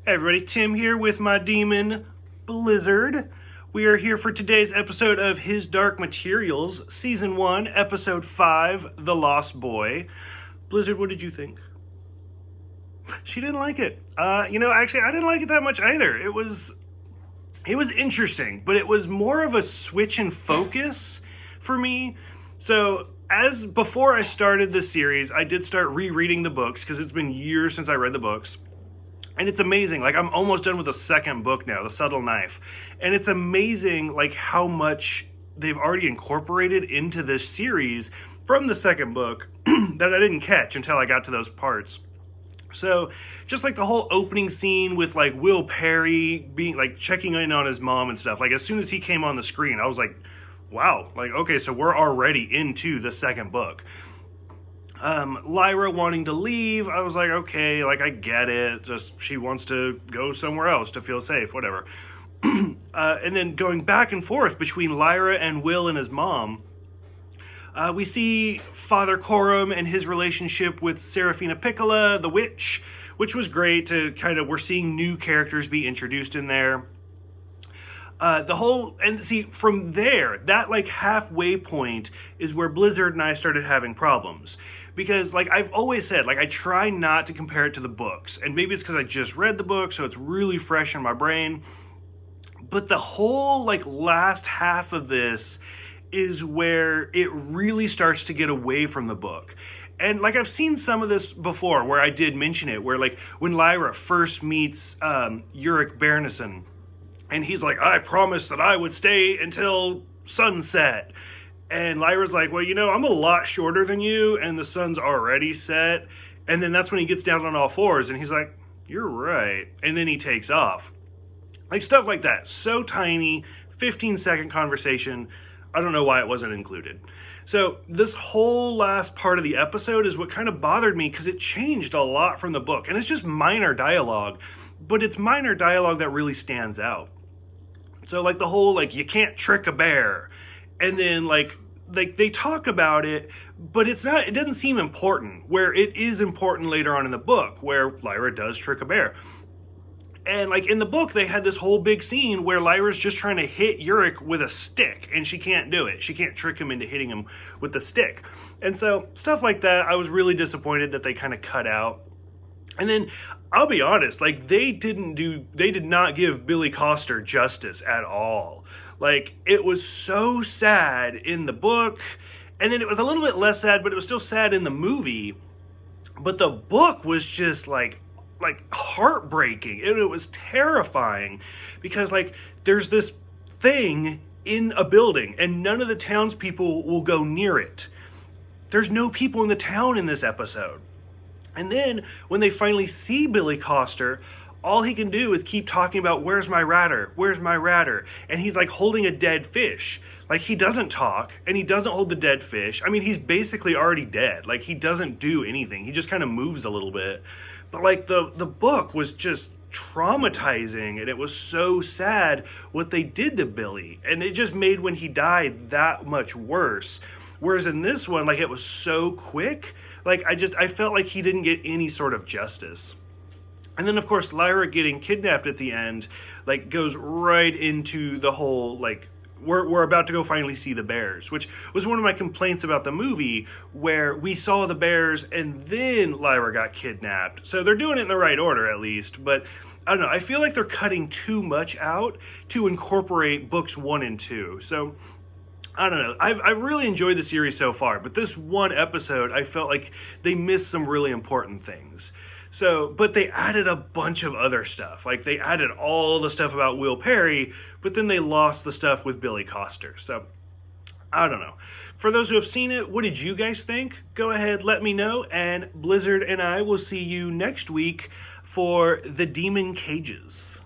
Hey everybody, Tim here with my demon, Blizzard. We are here for today's episode of His Dark Materials, Season 1, Episode 5, The Lost Boy. Blizzard, what did you think? She didn't like it. Actually, I didn't like it that much either. It was interesting, but it was more of a switch in focus for me. So, as before I started this series, I did start rereading the books, because it's been years since I read the books. And it's amazing, like I'm almost done with the second book now, The Subtle Knife. And it's amazing like how much they've already incorporated into this series from the second book that I didn't catch until I got to those parts. So just like the whole opening scene with like Will Perry being like checking in on his mom and stuff, like as soon as he came on the screen, I was like, wow, like, okay, so we're already into the second book. Lyra wanting to leave, I was like, okay, like, I get it, just, she wants to go somewhere else to feel safe, whatever. And then going back and forth between Lyra and Will and his mom, we see Father Coram and his relationship with Serafina Piccola, the witch, which was great to kind of, we're seeing new characters be introduced in there. From there, that like halfway point is where Blizzard and I started having problems. Because, like, I've always said, like, I try not to compare it to the books. And maybe it's because I just read the book, so it's really fresh in my brain. But the whole, like, last half of this is where it really starts to get away from the book. And, like, I've seen some of this before where I did mention it, where, like, when Lyra first meets Ulrich Bernison, and he's like, I promised that I would stay until sunset. And Lyra's like, well, I'm a lot shorter than you, and the sun's already set. And then that's when he gets down on all fours, and he's like, you're right. And then he takes off. Like, stuff like that. So tiny, 15-second conversation. I don't know why it wasn't included. So this whole last part of the episode is what kind of bothered me, because it changed a lot from the book. And it's just minor dialogue, but it's minor dialogue that really stands out. So, like, the whole, like, you can't trick a bear. And then, like they talk about it, but it doesn't seem important, where it is important later on in the book, where Lyra does trick a bear. And, like, in the book, they had this whole big scene where Lyra's just trying to hit Ulrich with a stick, and she can't do it. She can't trick him into hitting him with the stick. And so, stuff like that, I was really disappointed that they kind of cut out. And then, I'll be honest, like, they did not give Billy Coster justice at all. Like, it was so sad in the book, and then it was a little bit less sad, but it was still sad in the movie. But the book was just, like heartbreaking, and it was terrifying, because, like, there's this thing in a building, and none of the townspeople will go near it. There's no people in the town in this episode. And then, when they finally see Billy Coster, all he can do is keep talking about, where's my ratter? Where's my ratter? And he's like holding a dead fish. Like, he doesn't talk, and he doesn't hold the dead fish. I mean, he's basically already dead. Like, he doesn't do anything. He just kind of moves a little bit. But, like, the book was just traumatizing, and it was so sad what they did to Billy. And it just made when he died that much worse. Whereas in this one, like, it was so quick. Like, I felt like he didn't get any sort of justice. And then, of course, Lyra getting kidnapped at the end, like, goes right into the whole, like, we're about to go finally see the bears, which was one of my complaints about the movie, where we saw the bears and then Lyra got kidnapped. So they're doing it in the right order, at least. But, I don't know, I feel like they're cutting too much out to incorporate books 1 and 2. So, I don't know. I've really enjoyed the series so far, but this one episode, I felt like they missed some really important things. So, but they added a bunch of other stuff. Like, they added all the stuff about Will Perry, but then they lost the stuff with Billy Coster. So, I don't know. For those who have seen it, what did you guys think? Go ahead, let me know, and Blizzard and I will see you next week for The Demon Cages.